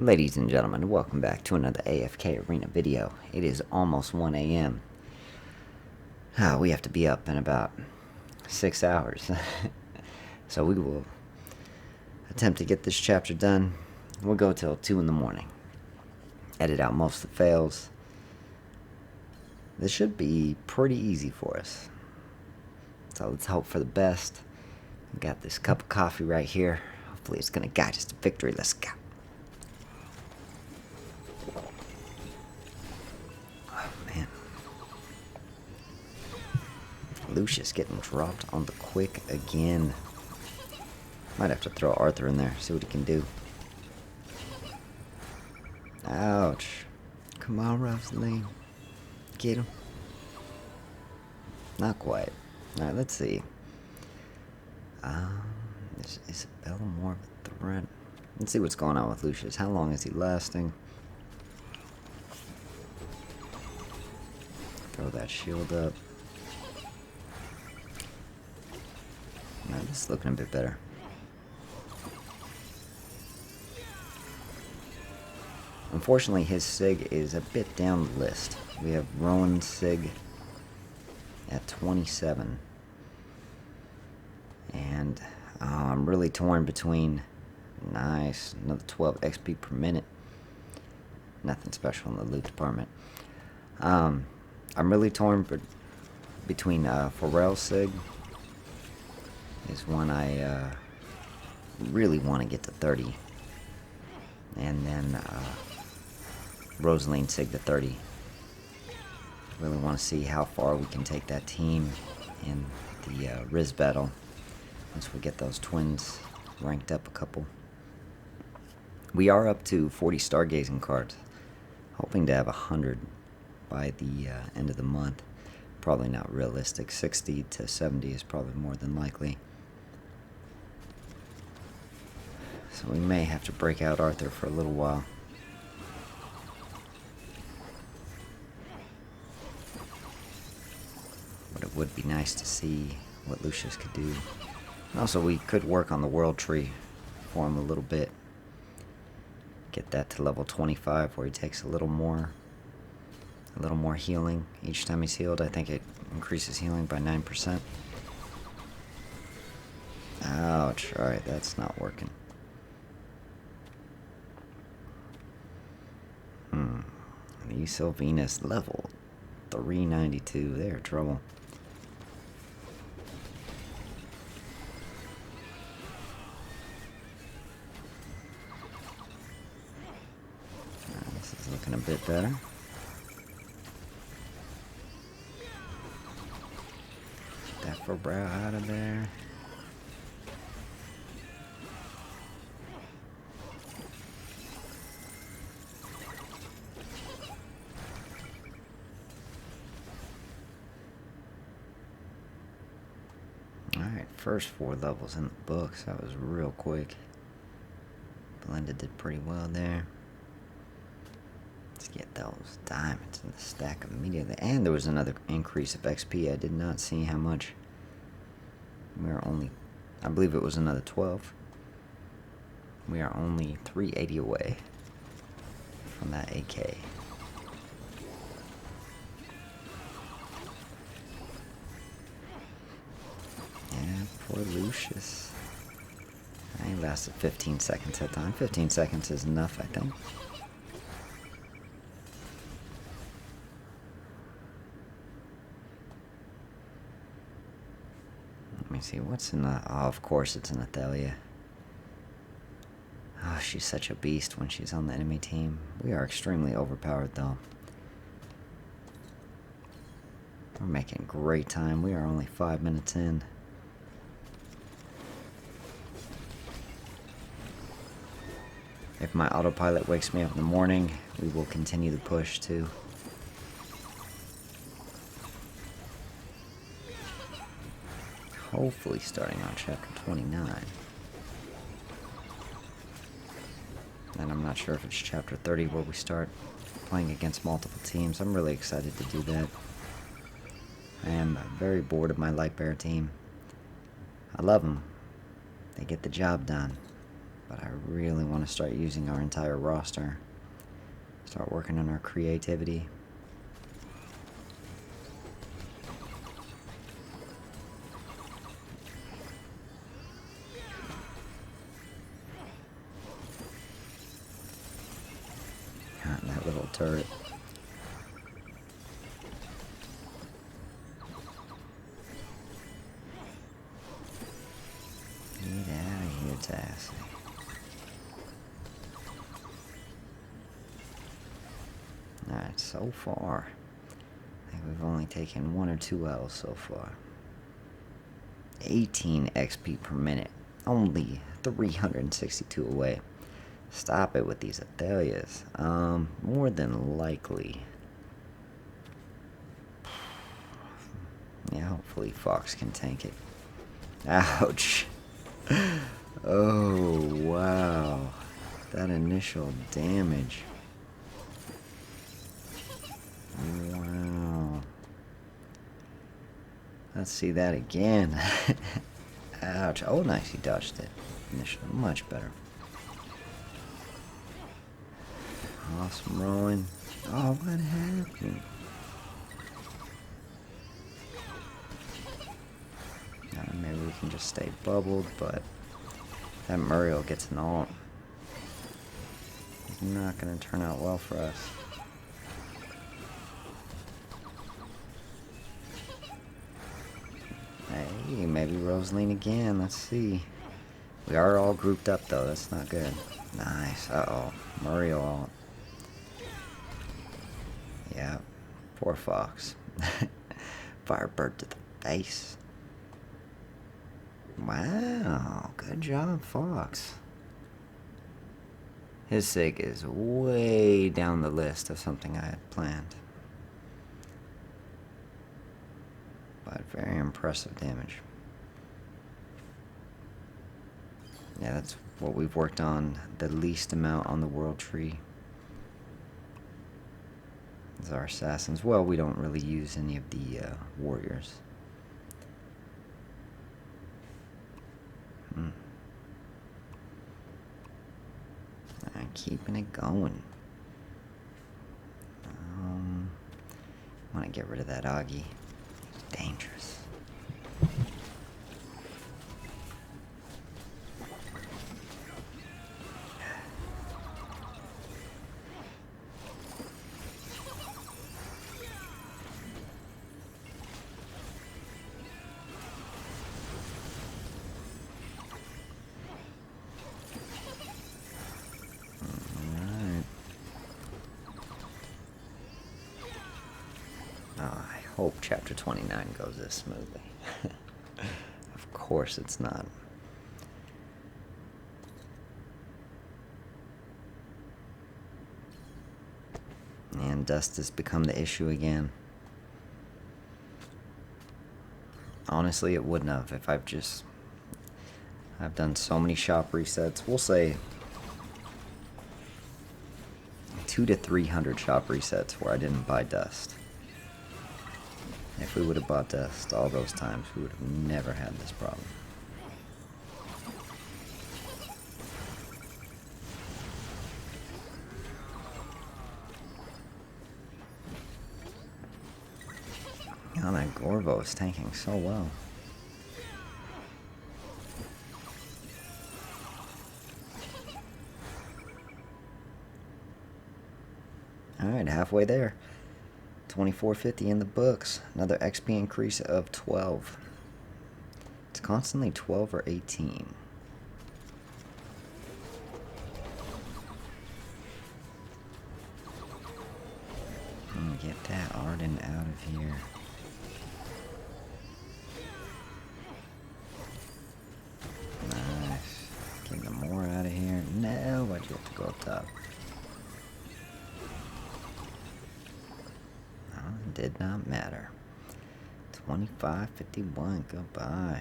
Ladies and gentlemen, welcome back to another AFK Arena video. It is almost 1 a.m. We have to be up in about 6 hours. So we will attempt to get this chapter done. We'll go till 2 in the morning. Edit out most of the fails. This should be pretty easy for us. So let's hope for the best. We've got this cup of coffee right here. Hopefully it's going to guide us to victory. Let's go. Lucius getting dropped on the quick again. Might have to throw Arthur in there, see what he can do. Ouch. Come on, Rosalind. Get him. Not quite. Alright, let's see. Is Isabella more of a threat? Let's see what's going on with Lucius. How long is he lasting? Throw that shield up. Now, this is looking a bit better. Unfortunately, his Sig is a bit down the list. We have Rowan Sig at 27. And I'm really torn between... Nice, another 12 XP per minute. Nothing special in the loot department. I'm really torn between Pharrell Sig. Is one I really want to get to 30. And then Rosaline Sig to 30. Really want to see how far we can take that team in the Riz battle. Once we get those twins ranked up a couple. We are up to 40 stargazing cards. Hoping to have 100 by the end of the month. Probably not realistic. 60 to 70 is probably more than likely. So we may have to break out Arthur for a little while. But it would be nice to see what Lucius could do. And also, we could work on the world tree for him a little bit. Get that to level 25 where he takes a little more healing each time he's healed. I think it increases healing by 9%. Ouch. Alright, that's not working. The Sylvanus level 392. They're in trouble. This is looking a bit better. Get that for brow out of there. First 4 levels in the books. That was real quick. Belinda did pretty well there. Let's get those diamonds in the stack immediately. And there was another increase of XP. I did not see how much. We are only... I believe it was another 12. We are only 380 away from that AK. Poor Lucius. I lasted 15 seconds that time. 15 seconds is enough, I think. Let me see, what's in the... Oh, of course it's an Athalia. Oh, she's such a beast when she's on the enemy team. We are extremely overpowered, though. We're making great time. We are only 5 minutes in. If my autopilot wakes me up in the morning, we will continue the push too. Hopefully starting on chapter 29. And I'm not sure if it's chapter 30 where we start playing against multiple teams. I'm really excited to do that. I am very bored of my Lightbearer team. I love them. They get the job done. But I really want to start using our entire roster. Start working on our creativity. That little turret. Get out of here, Tassie. Alright, so far, I think we've only taken 1 or 2 L's so far. 18 XP per minute. Only 362 away. Stop it with these Athalias. More than likely. Yeah, hopefully Fox can tank it. Ouch. Oh, wow. That initial damage. Wow. Let's see that again. Ouch. Oh, nice. He dodged it. Initially, much better. Awesome rolling. Oh, what happened? Maybe we can just stay bubbled, but that Muriel gets an ult. It's not going to turn out well for us. Hey, maybe Rosaline again. Let's see. We are all grouped up, though. That's not good. Nice. Uh-oh. Muriel ult. Yeah. Poor Fox. Firebird to the face. Wow, good job, Fox. His sig is way down the list of something I had planned. But very impressive damage. Yeah, that's what we've worked on the least amount on the world tree. Is our assassins. Well, we don't really use any of the warriors. I'm keeping it going. I want to get rid of that Augie. It's dangerous. Hope chapter 29 goes this smoothly. Of course it's not. And dust has become the issue again. Honestly, it wouldn't have if I've done so many shop resets. We'll say 200 to 300 shop resets where I didn't buy dust. If we would have bought dust all those times, we would have never had this problem. Oh, that Gorvo is tanking so well. Alright, halfway there. 2450 in the books. Another XP increase of 12. It's constantly 12 or 18. Get that Arden out of here. Nice. Get the more out of here. No, why'd you have to go up top? Did not matter. 2551, goodbye.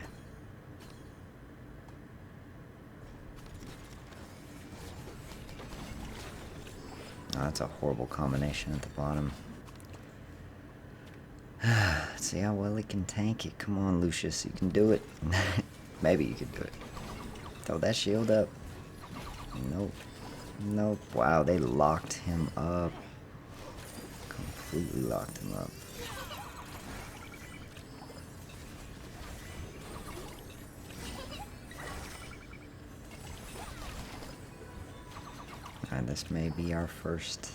Oh, that's a horrible combination at the bottom. Let's see how well he can tank it. Come on, Lucius, you can do it. Maybe you can do it. Throw that shield up. Nope. Nope. Wow, they locked him up. Completely locked him up. Alright, this may be our first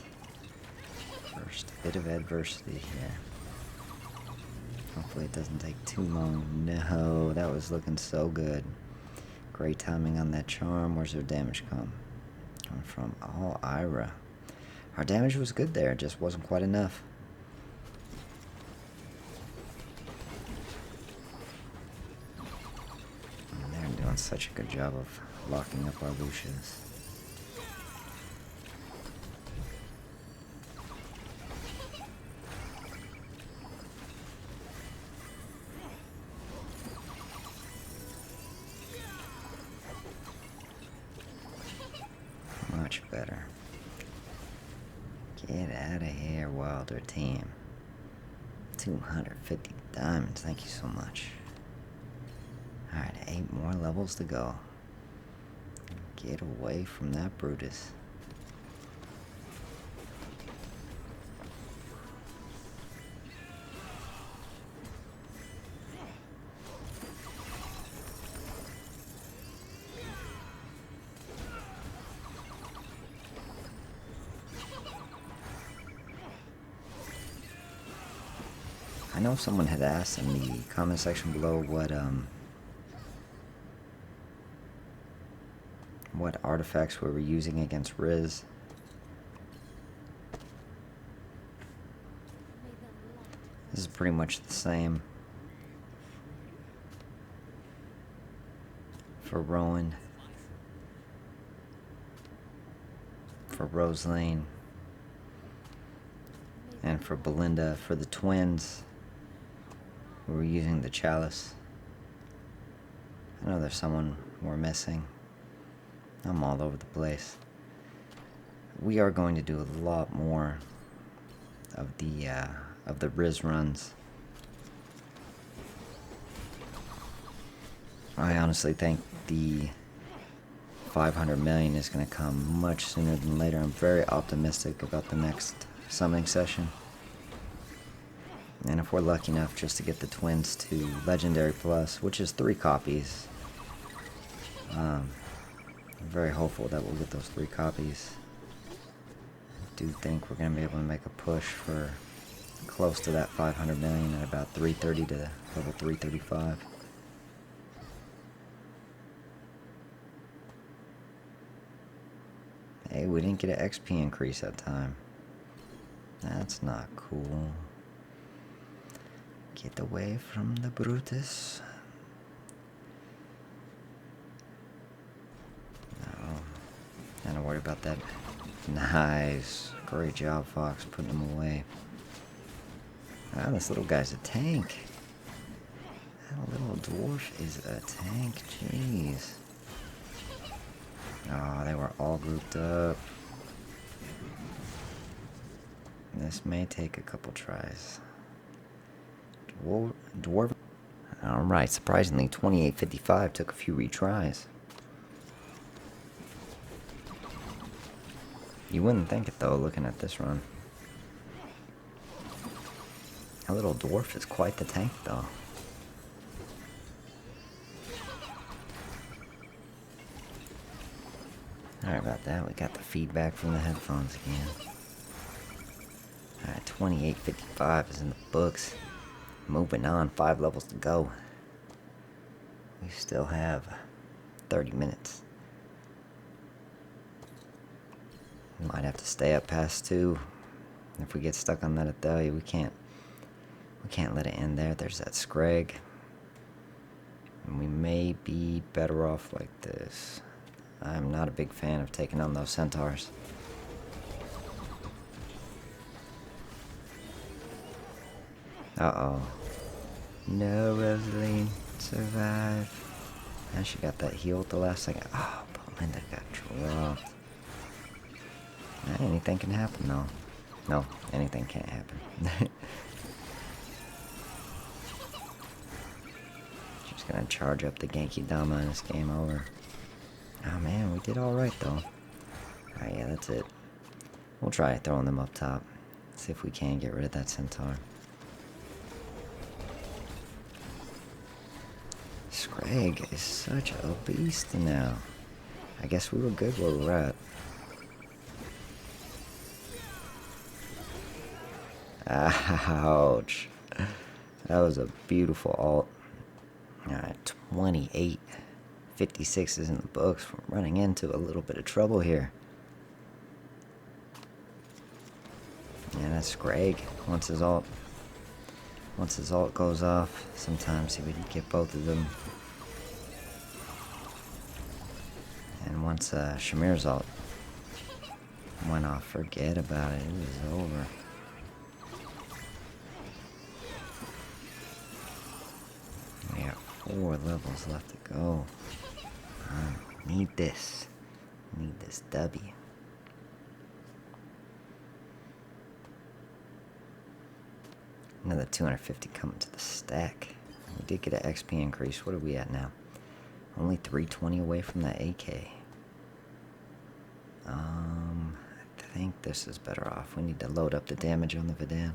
bit of adversity here. Hopefully it doesn't take too long. No, that was looking so good. Great timing on that charm. Where's their damage come? Coming from Ira. Our damage was good there, it just wasn't quite enough. And they're doing such a good job of locking up our Lucius. Much better. Get out of here, Wilder team. 250 diamonds, thank you so much. Alright, 8 more levels to go. Get away from that Brutus. I know someone had asked in the comment section below what artifacts we were using against Riz. This is pretty much the same for Rowan, for Rosaline, and for Belinda. For the twins, we were using the chalice. I know there's someone we're missing. I'm all over the place. We are going to do a lot more of the Riz runs. I honestly think the 500 million is going to come much sooner than later. I'm very optimistic about the next summoning session. And if we're lucky enough just to get the twins to Legendary Plus, which is 3 copies, I'm very hopeful that we'll get those 3 copies. I do think we're going to be able to make a push for close to that 500 million at about 330 to level 335. Hey, we didn't get an XP increase that time. That's not cool. Get away from the Brutus. No, not to worry about that. Nice. Great job, Fox, putting him away. Wow, this little guy's a tank. That little dwarf is a tank. Jeez. Oh, they were all grouped up. This may take a couple tries. Dwarf. Alright, surprisingly, 2855 took a few retries. You wouldn't think it though, looking at this run. That little dwarf is quite the tank though. Sorry about that, we got the feedback from the headphones again. Alright, 2855 is in the books. Moving on, 5 levels to go. We still have 30 minutes. We might have to stay up past 2. If we get stuck on that Athalia, we can't let it end there. There's that Scrag. And we may be better off like this. I'm not a big fan of taking on those centaurs. Uh-oh. No, Rosaline. Survive. And she got that heal at the last second. Oh, Belinda got dropped. Anything can happen, though. No, anything can't happen. She's gonna charge up the Genki Dama and it's game over. Oh man, we did alright though. Alright, yeah, that's it. We'll try throwing them up top. See if we can get rid of that centaur. Scrag is such a beast now. I guess we were good where we're at. Ouch. That was a beautiful ult. Alright, 28.56 is in the books. We're running into a little bit of trouble here. Yeah, that's Greg. Once his ult goes off, sometimes he would get both of them. And once Shamir's ult went off, forget about it. It was over. We got 4 levels left to go. Need this. Need this W. Another 250 coming to the stack. We did get an XP increase. What are we at now? Only 320 away from the AK. I think this is better off. We need to load up the damage on the Vidan.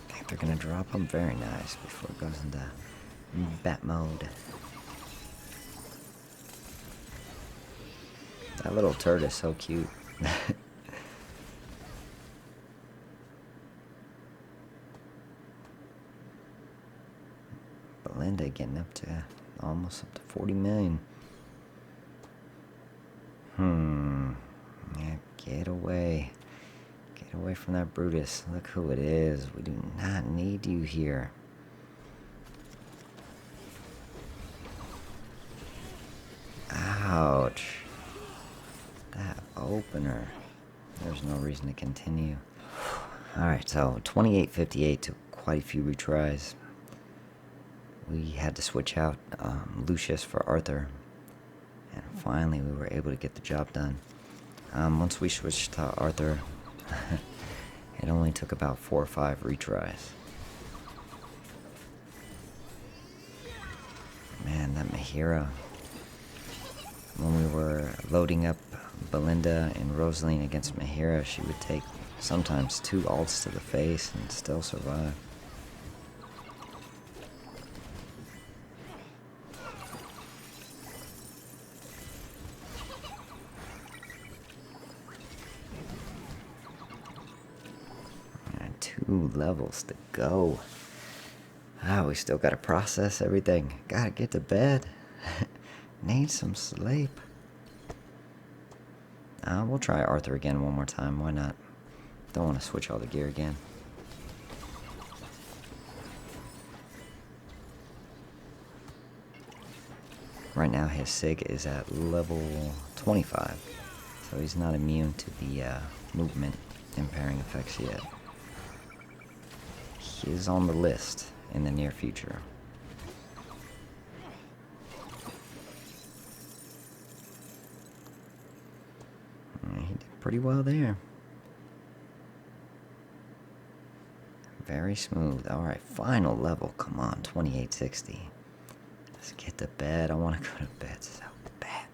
I think they're gonna drop them. Very nice before it goes into bat mode. That little turd is so cute. Belinda getting up to almost up to 40 million. Yeah, get away. Get away from that Brutus. Look who it is. We do not need you here. Ouch. That opener. There's no reason to continue. Alright, so 28.58 took quite a few retries. We had to switch out Lucius for Arthur. And finally we were able to get the job done. Once we switched to Arthur, it only took about 4 or 5 retries. Man, that Mahira. When we were loading up Belinda and Rosaline against Mahira, she would take sometimes 2 ults to the face and still survive. And 2 levels to go. We still gotta process everything. Gotta get to bed. Need some sleep. We'll try Arthur again one more time. Why not? Don't want to switch all the gear again. Right now his SIG is at level 25. So he's not immune to the movement impairing effects yet. He is on the list in the near future. He did pretty well there. Very smooth. Alright, final level. Come on, 2860. Let's get to bed. I want to go to bed so bad.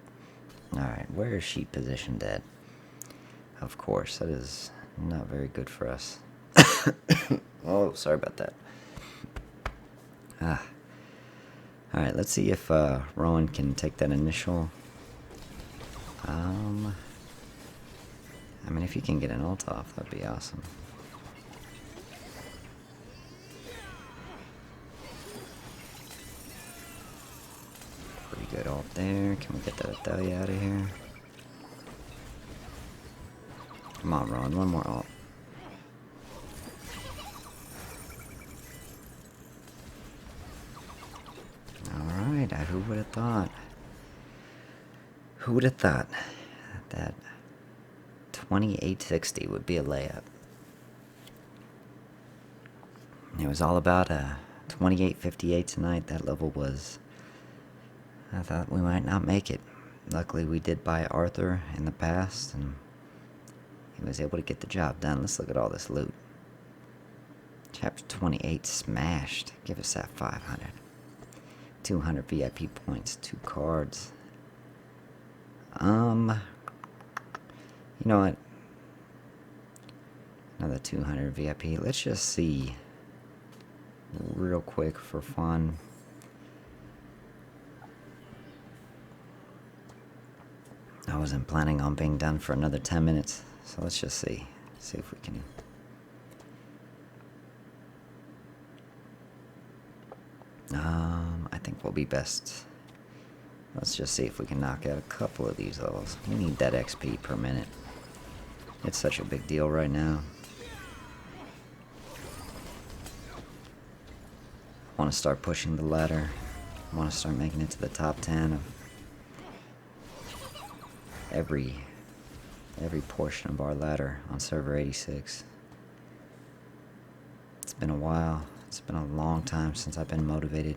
Alright, where is she positioned at? Of course, that is not very good for us. Oh, sorry about that. Alright, let's see if Rowan can take that initial. I mean, if he can get an ult off, that'd be awesome. Pretty good ult there. Can we get that Athalia out of here? Come on, Ron. One more ult. Alright, who would have thought? Who would have thought that 2860 would be a layup? It was all about 2858 tonight. That level was... I thought we might not make it. Luckily, we did buy Arthur in the past, and he was able to get the job done. Let's look at all this loot. Chapter 28 smashed. Give us that 500. 200 VIP points, 2 cards. You know what? Another 200 VIP. Let's just see real quick for fun. I wasn't planning on being done for another 10 minutes, so let's just see if we can. I think we'll be best. Let's just see if we can knock out a couple of these levels. We need that XP per minute. It's such a big deal right now. I want to start pushing the ladder. I want to start making it to the top 10 of every portion of our ladder on server 86. It's been a while. It's been a long time since I've been motivated.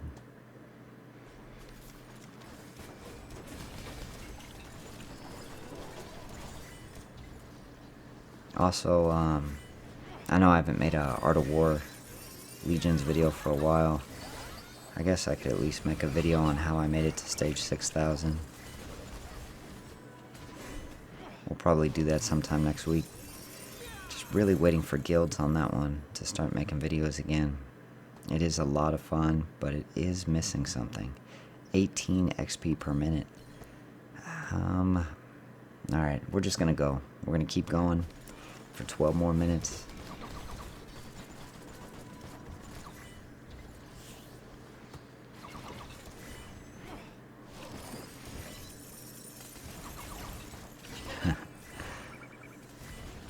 Also, I know I haven't made a Art of War Legions video for a while. I guess I could at least make a video on how I made it to stage 6000. We'll probably do that sometime next week. Just really waiting for guilds on that one to start making videos again. It is a lot of fun, but it is missing something. 18 XP per minute. Alright, we're just gonna go. We're gonna keep going for 12 more minutes.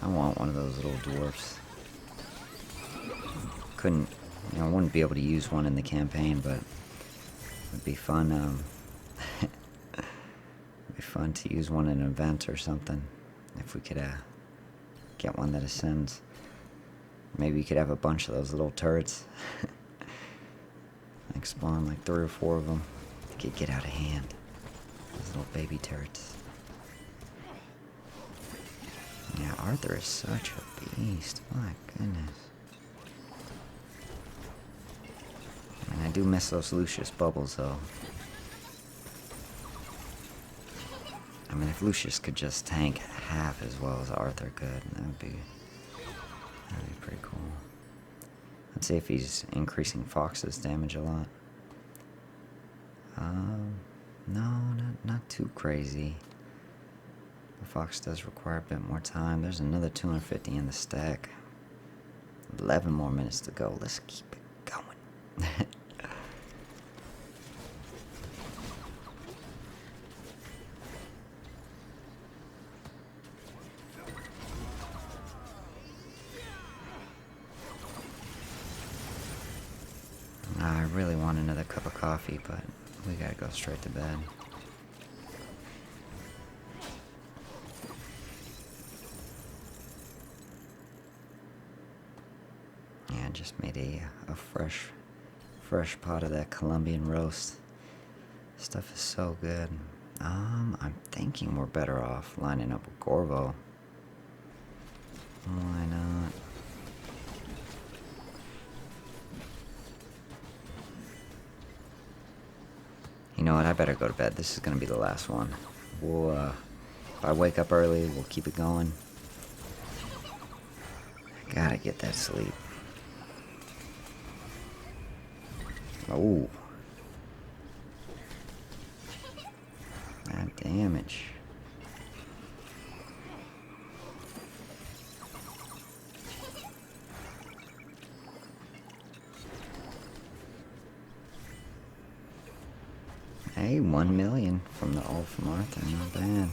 I want one of those little dwarfs. Couldn't, I wouldn't be able to use one in the campaign, but it would be fun, it'd be fun to use one in an event or something. If we could, get one that ascends. Maybe you could have a bunch of those little turrets. Like spawn like 3 or 4 of them. They could get out of hand. Those little baby turrets. Yeah, Arthur is such a beast. My goodness. I mean, I do miss those Lucius bubbles, though. I mean, if Lucius could just tank half as well as Arthur could, that'd be pretty cool. Let's see if he's increasing Fox's damage a lot. No, not too crazy. The Fox does require a bit more time. There's another 250 in the stack. 11 more minutes to go. Let's keep it going. I really want another cup of coffee, but we gotta go straight to bed. Yeah, I just made a fresh pot of that Colombian roast. Stuff is so good. I'm thinking we're better off lining up with Gorvo. Why not? You know what, I better go to bed. This is gonna be the last one. We'll, if I wake up early, we'll keep it going. I gotta get that sleep. Oh. That damage. Hey, 1 million from the ult from Arthur, not bad.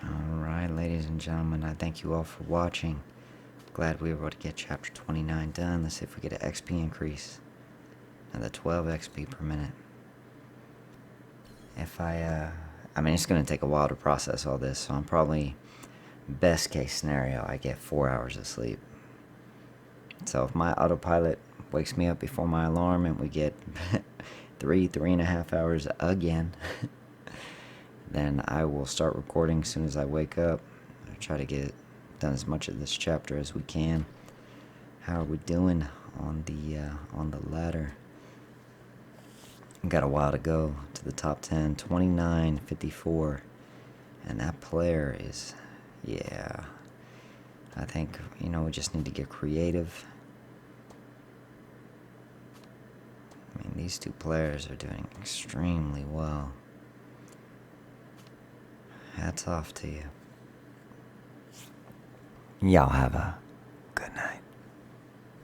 Alright, ladies and gentlemen, I thank you all for watching. Glad we were able to get chapter 29 done. Let's see if we get an XP increase. Another 12 XP per minute. If I mean, it's going to take a while to process all this, so I'm probably, best case scenario, I get 4 hours of sleep. So if my autopilot wakes me up before my alarm, and we get 3.5 hours again. Then I will start recording as soon as I wake up. I'll try to get done as much of this chapter as we can. How are we doing on the ladder? Got a while to go to the top 10. 29.54, and that player is, yeah. I think, we just need to get creative. I mean, these two players are doing extremely well. Hats off to you. Y'all have a good night.